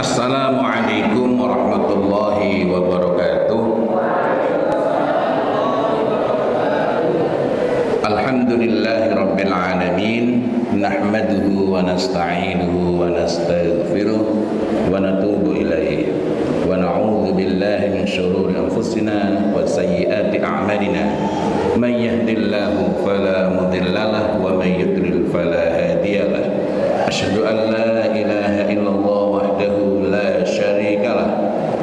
Assalamualaikum warahmatullahi wabarakatuh. Alhamdulillahi rabbil alamin. Nahmaduhu wa nasta'inuhu wa nastaghfiruh wa natubu ilaihi wa na'udzu billahi min syururi anfusina wa sayyiati a'malina. Man yahdihillahu fala mudhillalah wa man yudlil fala hadiyalah. Asyhadu an la ilaha illallah wahdahu la syarikalah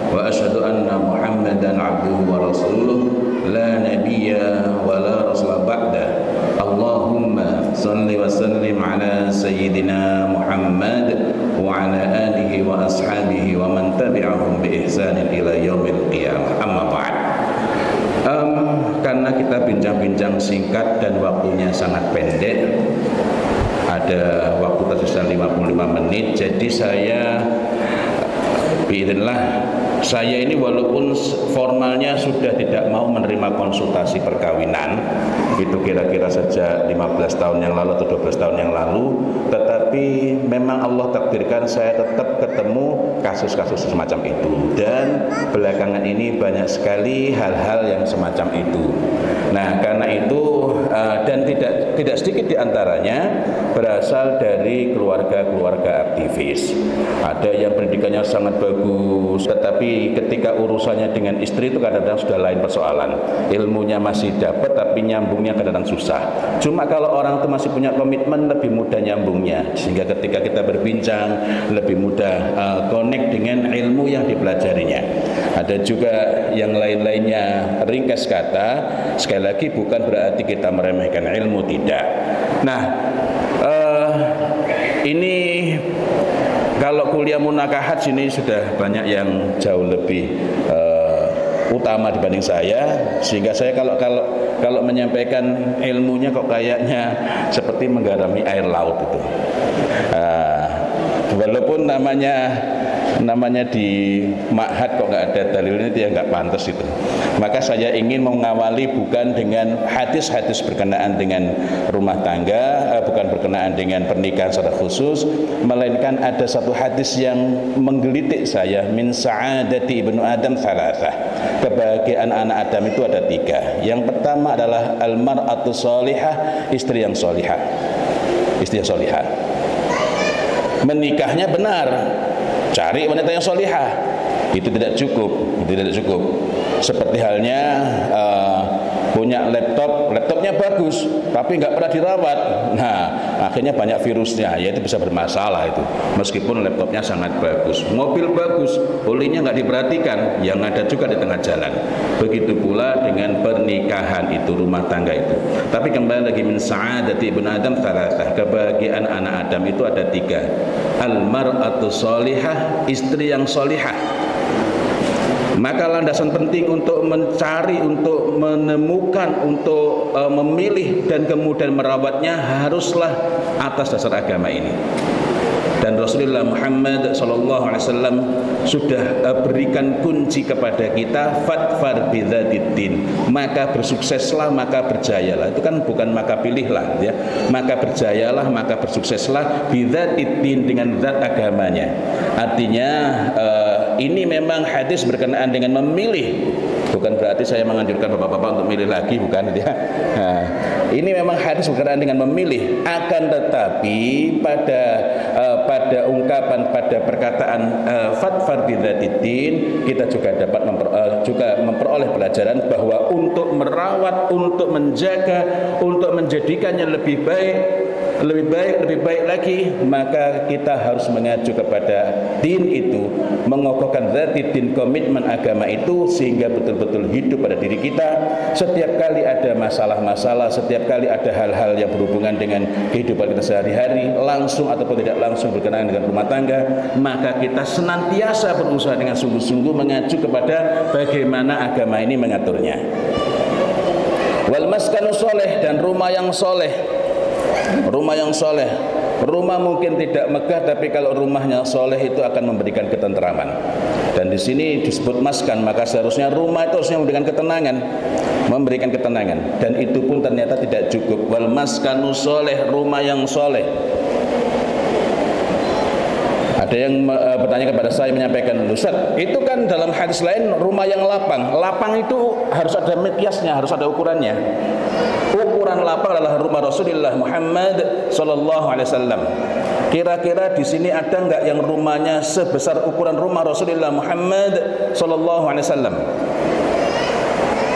wa asyhadu anna Muhammadan abduhu wa rasuluh la nabiyya wa la rasula ba'da. Allahumma salli wa sallim ala sayyidina Muhammad wa ala alihi wa ashabihi wa man tabi'ahum bi ihsanin ila yaumil qiyamah. Amma ba'd. Karena kita bincang-bincang singkat dan waktunya sangat pendek, ada waktu tersisa 55 menit, jadi saya ini walaupun formalnya sudah tidak mau menerima konsultasi perkawinan, itu kira-kira sejak 15 tahun yang lalu atau 12 tahun yang lalu, tetapi memang Allah takdirkan saya tetap ketemu kasus-kasus semacam itu, dan belakangan ini banyak sekali hal-hal yang semacam itu. Nah, karena itu dan tidak sedikit diantaranya berasal dari keluarga-keluarga aktivis. Ada yang pendidikannya sangat bagus, tetapi ketika urusannya dengan istri itu kadang-kadang sudah lain persoalan. Ilmunya masih dapat, tapi nyambungnya kadang-kadang susah. Cuma kalau orang itu masih punya komitmen, lebih mudah nyambungnya, sehingga ketika kita berbincang lebih mudah connect dengan ilmu yang dipelajarinya. Ada juga yang lain-lainnya. Ringkas kata, sekali lagi bukan berarti kita meremehkan ilmu, tidak. Nah, ini kalau kuliah munakahat sini sudah banyak yang jauh lebih utama dibanding saya, sehingga saya kalau menyampaikan ilmunya kok kayaknya seperti menggarami air laut itu. Walaupun namanya di ma'had kok nggak ada dalilnya, itu ya nggak pantas itu. Maka saya ingin mengawali bukan dengan hadis-hadis berkenaan dengan rumah tangga, bukan berkenaan dengan pernikahan secara khusus, melainkan ada satu hadis yang menggelitik saya. Min sa'adati ibnu Adam thalathah. Kebahagiaan anak Adam itu ada 3. Yang pertama adalah al-mar'atu sholihah, istri yang sholihah. Istri yang sholihah. Menikahnya benar, cari wanita yang sholihah. Itu tidak cukup. Seperti halnya punya laptopnya bagus, tapi nggak pernah dirawat. Nah, akhirnya banyak virusnya, ya itu bisa bermasalah itu. Meskipun laptopnya sangat bagus, mobil bagus, olinya nggak diperhatikan, yang ada juga di tengah jalan. Begitu pula dengan pernikahan itu, rumah tangga itu. Tapi kembali lagi, min sa'adati ibnu Adam thalathah. Kebahagiaan anak Adam itu ada 3. Al-mar'atu sholihah, istri yang sholihah. Maka landasan penting untuk mencari, untuk menemukan, untuk memilih dan kemudian merawatnya haruslah atas dasar agama ini. Dan Rasulullah Muhammad SAW sudah berikan kunci kepada kita, fatfar bidzatiddin, maka bersukseslah, maka berjayalah. Itu kan bukan maka pilihlah, ya. Maka berjayalah, maka bersukseslah bidzatiddin, dengan zat agamanya. Artinya ini memang hadis berkenaan dengan memilih. Bukan berarti saya menganjurkan bapak-bapak untuk milih lagi, bukan, ya. Nah, ini memang hadis berkenaan dengan memilih. Akan tetapi pada ungkapan, pada perkataan fatfar bidzatiddin, kita juga dapat memperoleh pelajaran bahwa untuk merawat, untuk menjaga, untuk menjadikannya lebih baik lagi, maka kita harus mengacu kepada din itu, mengokohkan dzatiddin, komitmen agama itu, sehingga betul-betul hidup pada diri kita. Setiap kali ada masalah-masalah, setiap kali ada hal-hal yang berhubungan dengan kehidupan kita sehari-hari, langsung ataupun tidak langsung berkenaan dengan rumah tangga, maka kita senantiasa berusaha dengan sungguh-sungguh mengacu kepada bagaimana agama ini mengaturnya. Wal maskanu sholeh, dan rumah yang soleh. Rumah yang soleh, rumah mungkin tidak megah, tapi kalau rumahnya soleh itu akan memberikan ketentraman. Dan di sini disebut maskan, maka seharusnya rumah itu harusnya memberikan ketenangan. Dan itu pun ternyata tidak cukup. Wal maskanu soleh, rumah yang soleh. Ada yang bertanya kepada saya, menyampaikan, Ustaz, itu kan dalam hadis lain rumah yang lapang. Lapang itu harus ada mikyasnya, harus ada ukurannya. Ukuran lapang adalah rumah Rasulullah Muhammad sallallahu alaihi wasallam. Kira-kira di sini ada enggak yang rumahnya sebesar ukuran rumah Rasulullah Muhammad sallallahu alaihi wasallam?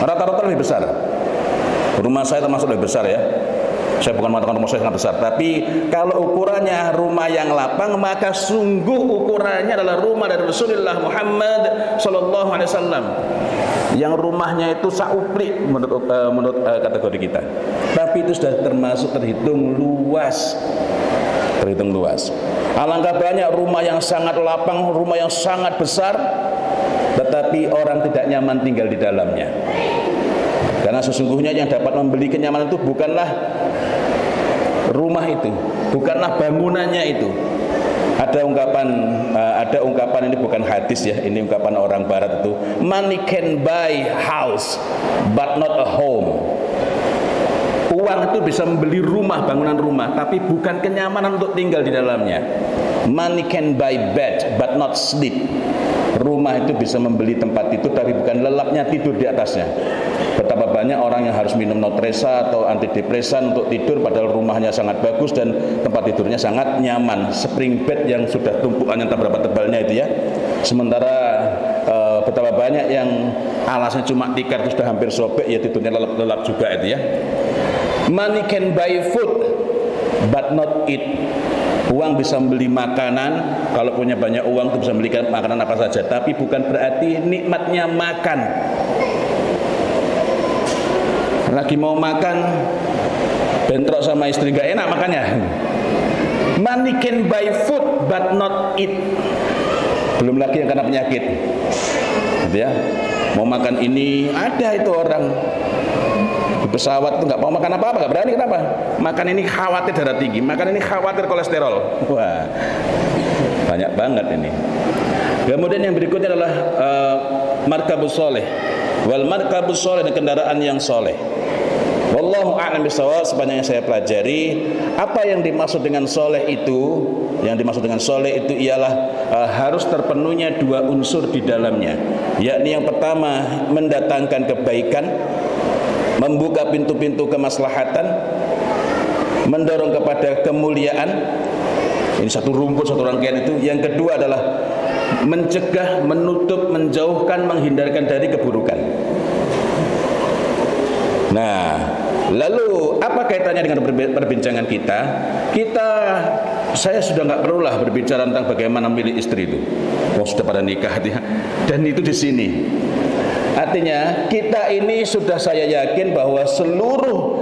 Rata-rata lebih besar. Rumah saya termasuk lebih besar ya. Saya bukan mengatakan rumah saya sangat besar, tapi kalau ukurannya rumah yang lapang, maka sungguh ukurannya adalah rumah dari Rasulullah Muhammad sallallahu alaihi wasallam. Yang rumahnya itu saupli menurut kategori kita. Tapi itu sudah terhitung luas. Terhitung luas. Alangkah banyak rumah yang sangat lapang, rumah yang sangat besar, tetapi orang tidak nyaman tinggal di dalamnya. Karena sesungguhnya yang dapat membeli kenyamanan itu bukanlah rumah itu, bukanlah bangunannya itu. Ada ungkapan ini bukan hadis ya, ini ungkapan orang barat itu, money can buy house but not a home. Uang itu bisa membeli rumah, bangunan rumah, tapi bukan kenyamanan untuk tinggal di dalamnya. Money can buy bed but not sleep. Rumah itu bisa membeli tempat itu, tapi bukan lelapnya tidur di atasnya. Betapa banyak orang yang harus minum Notresa atau antidepresan untuk tidur, padahal rumahnya sangat bagus dan tempat tidurnya sangat nyaman. Spring bed yang sudah tumpukannya tak berapa tebalnya itu ya. Sementara betapa banyak yang alasnya cuma tikar itu sudah hampir sobek, ya tidurnya lelap juga itu ya. Money can buy food but not eat. Uang bisa membeli makanan, kalau punya banyak uang itu bisa membeli makanan apa saja, tapi bukan berarti nikmatnya makan. Lagi mau makan bentrok sama istri gak enak makannya. Money can buy food but not eat. Belum lagi yang kena penyakit gitu ya. Mau makan ini, ada itu orang di pesawat itu nggak mau makan apa-apa, nggak berani. Kenapa? Makan ini khawatir darah tinggi, makan ini khawatir kolesterol. Wah, banyak banget ini. Kemudian yang berikutnya adalah markabus soleh. Wal markabus soleh, kendaraan yang soleh. Wallahu a'lam bishawab. Sepanjang yang saya pelajari, apa yang dimaksud dengan soleh itu, yang dimaksud dengan soleh itu ialah harus terpenuhnya dua unsur di dalamnya, yakni yang pertama mendatangkan kebaikan, membuka pintu-pintu kemaslahatan, mendorong kepada kemuliaan. Ini satu rumput, satu rangkaian itu. Yang kedua adalah mencegah, menutup, menjauhkan, menghindarkan dari keburukan. Nah, lalu apa kaitannya dengan perbincangan kita? Saya sudah nggak perlulah berbicara tentang bagaimana memilih istri itu. Oh, sudah pada nikah dia. Dan itu di sini. Artinya kita ini sudah, saya yakin bahwa seluruh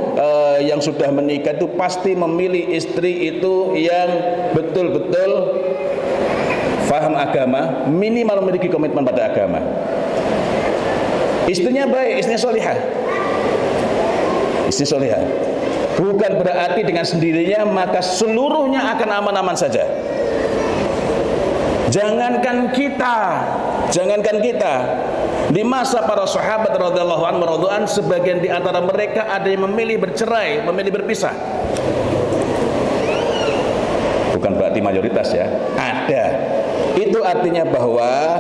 yang sudah menikah itu pasti memilih istri itu yang betul-betul faham agama, minimal memiliki komitmen pada agama. Istrinya baik, istrinya solihah. Istri solihah. Bukan berarti dengan sendirinya maka seluruhnya akan aman-aman saja. Jangankan kita di masa para sahabat radhiyallahu anhu, sebagian di antara mereka ada yang memilih bercerai, memilih berpisah. Bukan berarti mayoritas ya, ada. Itu artinya bahwa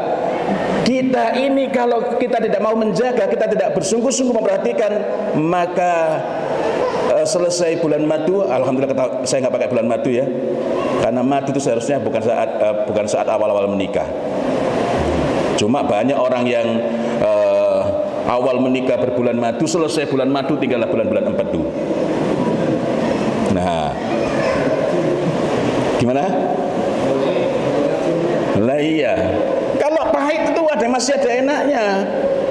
kita ini kalau kita tidak mau menjaga, kita tidak bersungguh-sungguh memperhatikan, maka selesai bulan madu, alhamdulillah saya nggak pakai bulan madu ya, karena madu itu seharusnya bukan saat awal-awal menikah. Cuma banyak orang yang awal menikah berbulan madu, selesai bulan madu tinggallah bulan-bulan empedu. Nah, gimana? Lah iya. Kalau pahit itu masih ada enaknya.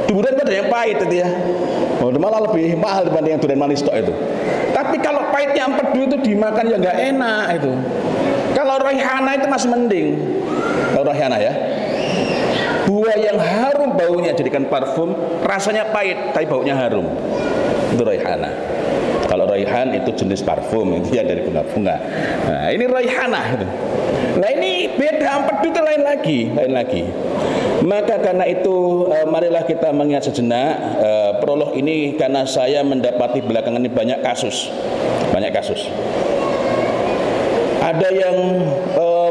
Durian ada yang pahit itu ya. Oh, malah lebih mahal dibanding yang durian manis tok itu. Tapi kalau pahitnya empedu itu dimakan ya nggak enak itu. Kalau raihana itu masih mending. Kalau raihana ya. Buah yang harum baunya jadikan parfum, rasanya pahit tapi baunya harum. Itu raihana. Kalau raihan itu jenis parfum, itu ya dari bunga-bunga. Nah, ini raihana itu. Nah, ini beda, empedu itu lain lagi. Maka karena itu marilah kita mengingat sejenak prolog ini, karena saya mendapati belakangan ini banyak kasus. Ada yang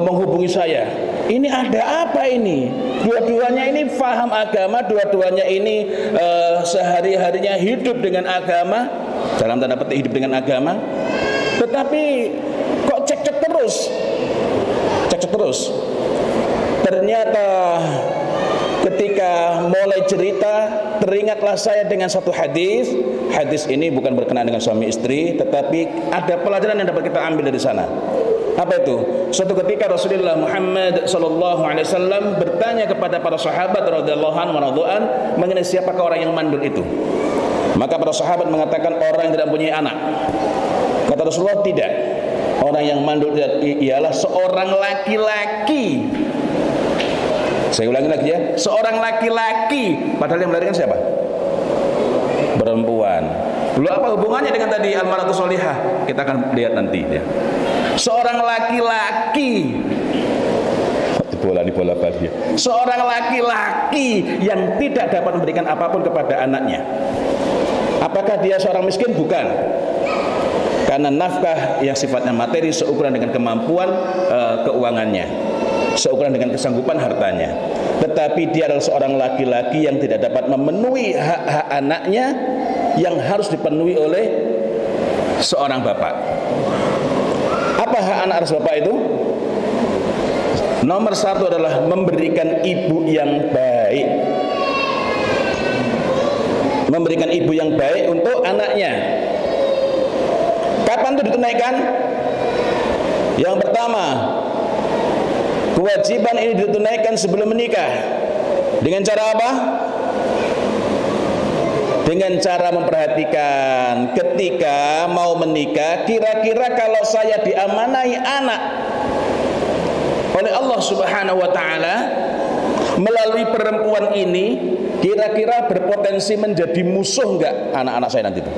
menghubungi saya, Ini ada apa ini? Dua-duanya ini faham agama, dua-duanya ini sehari-harinya hidup dengan agama, dalam tanda petik hidup dengan agama. Tetapi kok cekcok terus. Ternyata ketika mulai cerita, teringatlah saya dengan satu hadis. Hadis ini bukan berkenaan dengan suami istri, tetapi ada pelajaran yang dapat kita ambil dari sana. Apa itu? Suatu ketika Rasulullah Muhammad sallallahu alaihi wasallam bertanya kepada para sahabat radhiyallahu anhum mengenai siapakah orang yang mandul itu. Maka para sahabat mengatakan orang yang tidak mempunyai anak. Kata Rasulullah, tidak. Orang yang mandul ialah seorang laki-laki. Saya ulangi lagi ya, seorang laki-laki. Padahal yang melahirkan siapa? Perempuan. Lalu apa hubungannya dengan tadi al-mar'atu sholihah? Kita akan lihat nanti ya. Seorang laki-laki, bola balik. Seorang laki-laki yang tidak dapat memberikan apapun kepada anaknya. Apakah dia seorang miskin? Bukan. Karena nafkah yang sifatnya materi seukuran dengan kemampuan keuangannya, seukuran dengan kesanggupan hartanya. Tetapi dia adalah seorang laki-laki yang tidak dapat memenuhi hak-hak anaknya yang harus dipenuhi oleh seorang bapak. Apa hak anak atas bapak itu? Nomor satu adalah memberikan ibu yang baik. Memberikan ibu yang baik untuk anaknya. Kapan itu ditunaikan? Yang pertama, kewajiban ini ditunaikan sebelum menikah. Dengan cara apa? Dengan cara memperhatikan ketika mau menikah, kira-kira kalau saya diamanai anak oleh Allah Subhanahu wa taala melalui perempuan ini, kira-kira berpotensi menjadi musuh enggak anak-anak saya nanti itu?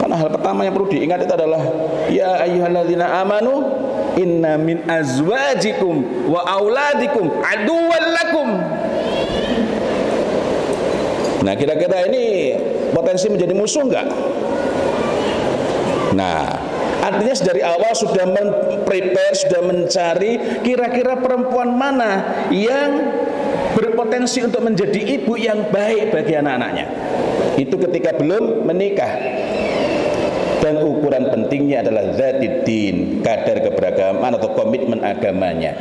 Karena hal pertama yang perlu diingat itu adalah ya ayyuhalladzina amanu inna min azwajikum wa auladikum aduwwan lakum. Nah, kira-kira ini potensi menjadi musuh enggak? Nah, artinya dari awal sudah prepare, sudah mencari kira-kira perempuan mana yang berpotensi untuk menjadi ibu yang baik bagi anak-anaknya. Itu ketika belum menikah. Dan ukuran pentingnya adalah zatiddin, kadar keberagaman atau komitmen agamanya.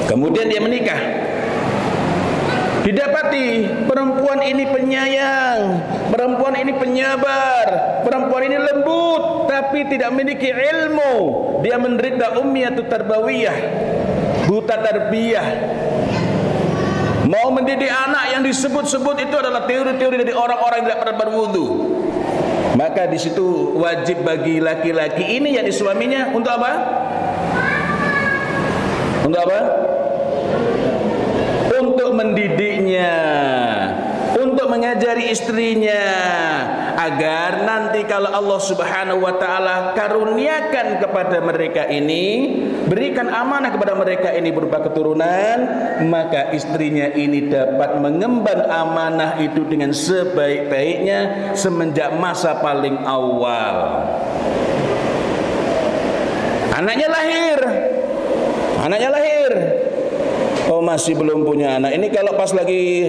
Kemudian dia menikah. Didapati perempuan ini penyayang, perempuan ini penyabar, perempuan ini lembut, tapi tidak memiliki ilmu. Dia menderita ummiyatut tarbawiyah, buta tarbiyah. Mau mendidik anak yang disebut-sebut itu adalah teori-teori dari orang-orang yang tidak pernah berwudu. Maka di situ wajib bagi laki-laki ini yang suaminya untuk apa? Untuk apa? Untuk mendidiknya, untuk mengajari istrinya, agar nanti kalau Allah Subhanahu wa taala karuniakan kepada mereka ini, berikan amanah kepada mereka ini berupa keturunan, maka istrinya ini dapat mengemban amanah itu dengan sebaik-baiknya semenjak masa paling awal. Anaknya lahir. Oh, masih belum punya anak. Ini kalau pas lagi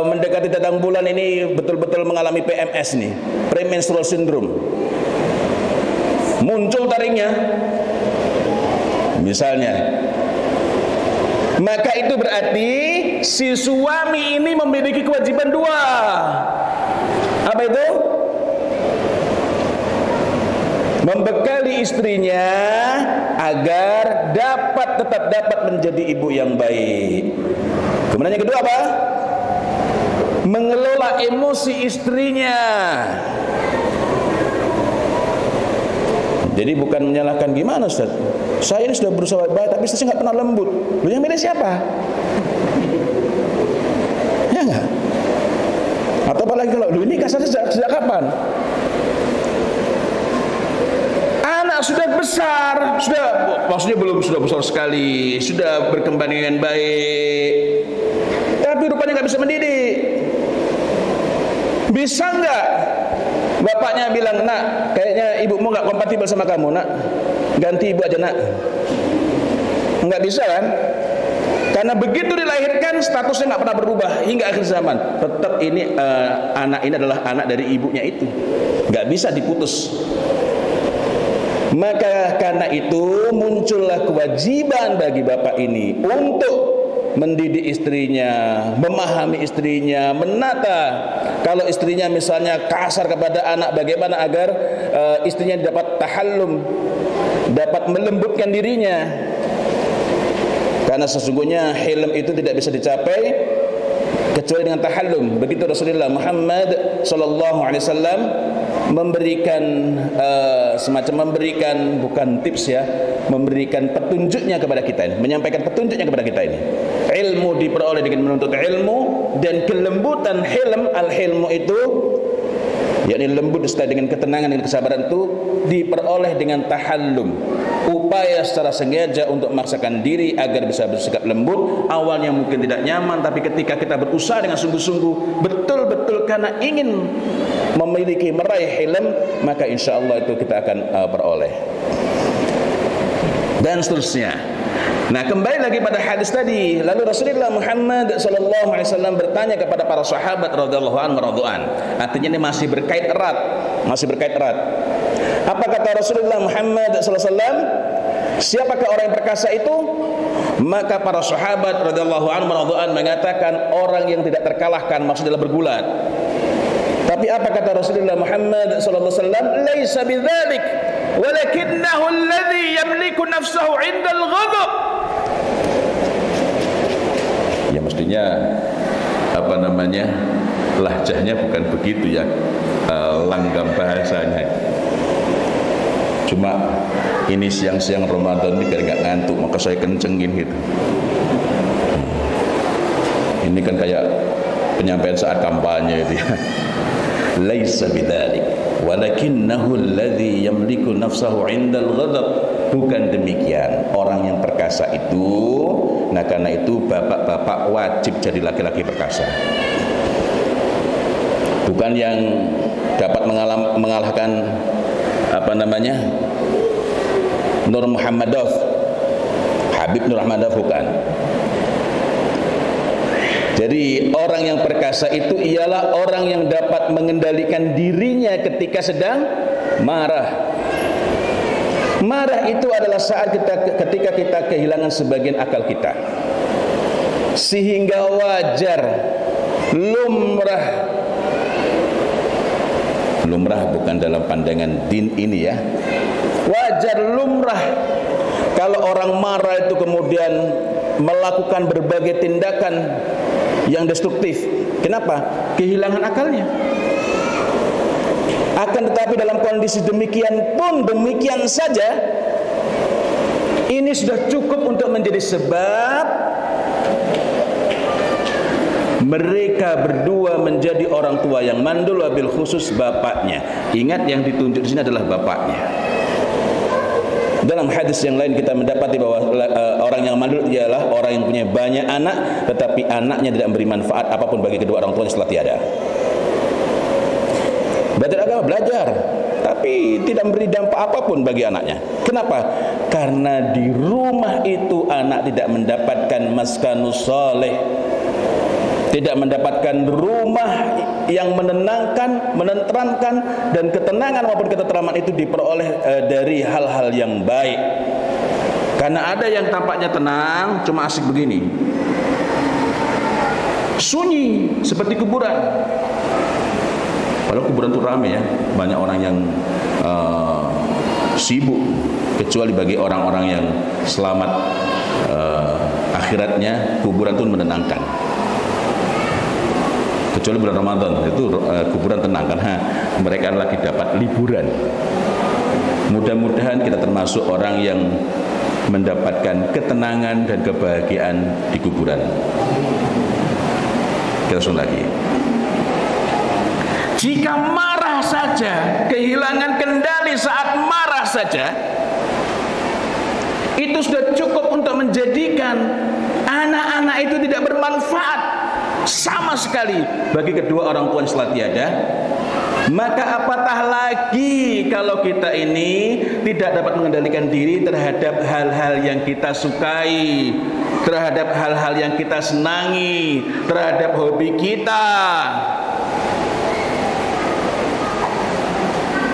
mendekati datang bulan ini betul-betul mengalami PMS nih, premenstrual syndrome. Muncul taringnya. Misalnya. Maka itu berarti si suami ini memiliki kewajiban dua. Apa itu? Membekali istrinya agar tetap dapat menjadi ibu yang baik. Kemudian yang kedua apa? Mengelola emosi istrinya. Jadi bukan menyalahkan gimana Ustaz, saya ini sudah berusaha baik tapi saya nggak pernah lembut. Lu yang milih siapa? Ya nggak? Atau apalagi kalau lu ini kasar sejak kapan? Sudah besar, maksudnya belum sudah besar sekali, sudah berkembang dengan baik, tapi rupanya nggak bisa mendidik. Bisa nggak? Bapaknya bilang, nak, kayaknya ibumu nggak kompatibel sama kamu, nak, ganti ibu aja, nak. nggak bisa kan? Karena begitu dilahirkan statusnya nggak pernah berubah hingga akhir zaman. Tetap ini anak ini adalah anak dari ibunya itu, nggak bisa diputus. Maka karena itu muncullah kewajiban bagi bapak ini untuk mendidik istrinya, memahami istrinya, menata. Kalau istrinya misalnya kasar kepada anak, bagaimana agar istrinya dapat tahallum, dapat melembutkan dirinya. Karena sesungguhnya hilm itu tidak bisa dicapai kecuali dengan tahallum. Begitu Rasulullah Muhammad sallallahu alaihi wasallam memberikan semacam memberikan bukan tips ya, memberikan petunjuknya kepada kita ini, menyampaikan petunjuknya kepada kita ini. Ilmu diperoleh dengan menuntut ilmu, dan kelembutan hilm, al-hilmu itu yakni lembut serta dengan ketenangan dan kesabaran itu diperoleh dengan tahallum, upaya secara sengaja untuk memaksakan diri agar bisa bersikap lembut. Awalnya mungkin tidak nyaman, tapi ketika kita berusaha dengan sungguh-sungguh, betul-betul karena ingin memiliki meraih hilm, maka insya Allah itu kita akan peroleh, dan seterusnya. Nah, kembali lagi pada hadis tadi. Lalu Rasulullah Muhammad sallallahu alaihi wasallam bertanya kepada para sahabat radhiyallahu anhum radhuan. Artinya ini masih berkait erat, Apa kata Rasulullah Muhammad sallallahu alaihi wasallam? Siapakah orang yang perkasa itu? Maka para sahabat radhiyallahu anhum radhuan mengatakan orang yang tidak terkalahkan, maksudnya adalah bergulat. Tapi apa kata Rasulullah Muhammad sallallahu alaihi wasallam? Laisa bidzalik, walakinnahu alladhi yamliku nafsahu 'indal ghadab. Ya mestinya apa namanya, lahjahnya bukan begitu ya, langgam bahasanya. Cuma ini siang-siang Ramadan ini biar nggak ngantuk, maka saya kencengin gitu. Ini kan kayak penyampaian saat kampanye itu ya. Laisa bidzalik, walakinnahu alladhi yamliku nafsahu 'indal ghadab. Bukan demikian orang yang perkasa itu. Nah, karena itu bapak-bapak wajib jadi laki-laki perkasa. Bukan yang dapat mengalahkan apa namanya, Nur Muhammadov, Habib Nur Muhammadov, bukan. Jadi orang yang perkasa itu ialah orang yang dapat mengendalikan dirinya ketika sedang marah. Marah itu adalah saat ketika kita kehilangan sebagian akal kita, sehingga wajar, lumrah bukan dalam pandangan din ini ya, wajar, lumrah kalau orang marah itu kemudian melakukan berbagai tindakan yang destruktif. Kenapa? Kehilangan akalnya. Akan tetapi dalam kondisi demikian pun, demikian saja, ini sudah cukup untuk menjadi sebab mereka berdua menjadi orang tua yang mandul, wabil khusus bapaknya. Ingat, yang ditunjuk di sini adalah bapaknya. Dalam hadis yang lain kita mendapati bahwa orang yang mandul ialah orang yang punya banyak anak, tetapi anaknya tidak memberi manfaat apapun bagi kedua orang tuanya setelah tiada. Belajar agama, belajar, tapi tidak memberi dampak apapun bagi anaknya. Kenapa? Karena di rumah itu anak tidak mendapatkan maskanus saleh, tidak mendapatkan rumah yang menenangkan, menenteramkan, dan ketenangan maupun ketentraman itu diperoleh dari hal-hal yang baik. Karena ada yang tampaknya tenang, cuma asik begini, sunyi seperti kuburan. Padahal kuburan itu ramai ya, banyak orang yang sibuk, kecuali bagi orang-orang yang selamat akhiratnya, kuburan itu menenangkan. Kecuali bulan Ramadan itu kuburan tenang, karena mereka lagi dapat liburan. Mudah-mudahan kita termasuk orang yang mendapatkan ketenangan dan kebahagiaan di kuburan. Kita langsung lagi. Jika marah saja, kehilangan kendali saat marah saja, itu sudah cukup untuk menjadikan anak-anak itu tidak bermanfaat sama sekali bagi kedua orang tua yang setelah tiada. Maka apatah lagi kalau kita ini tidak dapat mengendalikan diri terhadap hal-hal yang kita sukai, terhadap hal-hal yang kita senangi, terhadap hobi kita.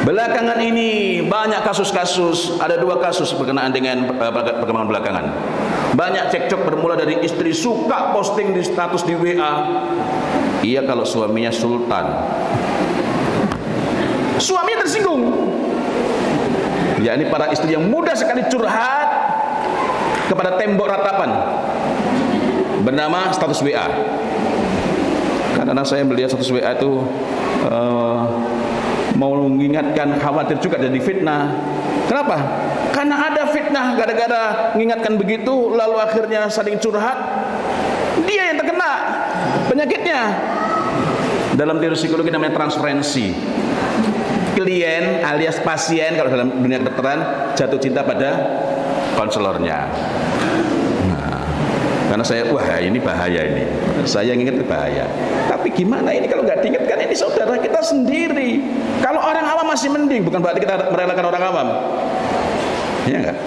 Belakangan ini banyak kasus-kasus, ada 2 kasus berkenaan dengan perkembangan belakangan. Banyak cekcok bermula dari istri suka posting di status di WA. Iya kalau suaminya sultan. Suaminya tersinggung. Ya, ini para istri yang mudah sekali curhat kepada tembok ratapan bernama status WA. Karena saya melihat status WA itu mau mengingatkan, khawatir juga jadi fitnah. Kenapa? Karena ada fitnah gara-gara mengingatkan begitu, lalu akhirnya saling curhat, dia yang terkena penyakitnya. Dalam teori psikologi namanya transferensi. Klien alias pasien kalau dalam dunia kedokteran jatuh cinta pada konselornya. Nah, karena saya, wah ini bahaya ini. Saya ingat bahaya. Tapi gimana ini kalau nggak diingatkan, ini saudara kita sendiri. Kalau orang awam masih mending, bukan berarti kita merelakan orang awam. Iya enggak?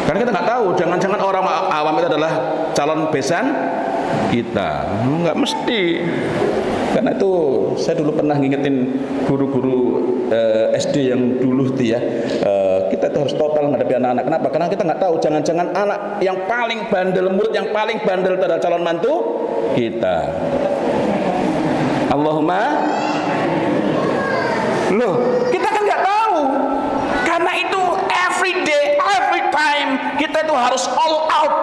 Karena kita nggak tahu, jangan-jangan orang awam itu adalah calon besan kita. Nggak mesti. Karena itu saya dulu pernah ngingetin guru-guru SD yang dulu tuh ya, kita tuh harus total menghadapi anak-anak. Kenapa? Karena kita nggak tahu, jangan-jangan anak yang paling bandel, murid yang paling bandel adalah calon mantu kita. Allahumma, loh, kita kan nggak tahu. Karena itu every day, every time kita itu harus all out.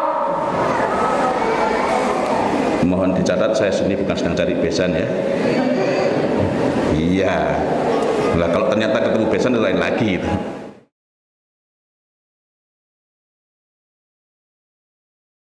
Mohon dicatat, saya sini bukan sedang cari besan ya. Iya. Lah kalau ternyata ketemu besan itu lain lagi gitu.